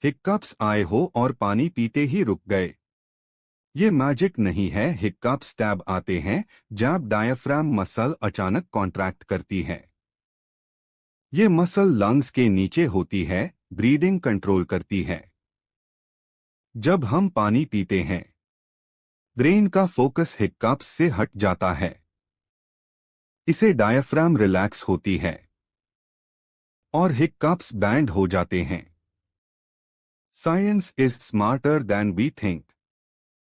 हिक्कप्स आए हो और पानी पीते ही रुक गए। ये मैजिक नहीं है, हिक्कप्स टैब आते हैं जब डायफ्राम मसल अचानक कॉन्ट्रैक्ट करती है। ये मसल लंग्स के नीचे होती है, ब्रीदिंग कंट्रोल करती है। जब हम पानी पीते हैं, ब्रेन का फोकस हिक्कप्स से हट जाता है। इसे डायफ्राम रिलैक्स होती है और हिक्कप्स बैंड हो जाते हैं। Science is smarter than we think.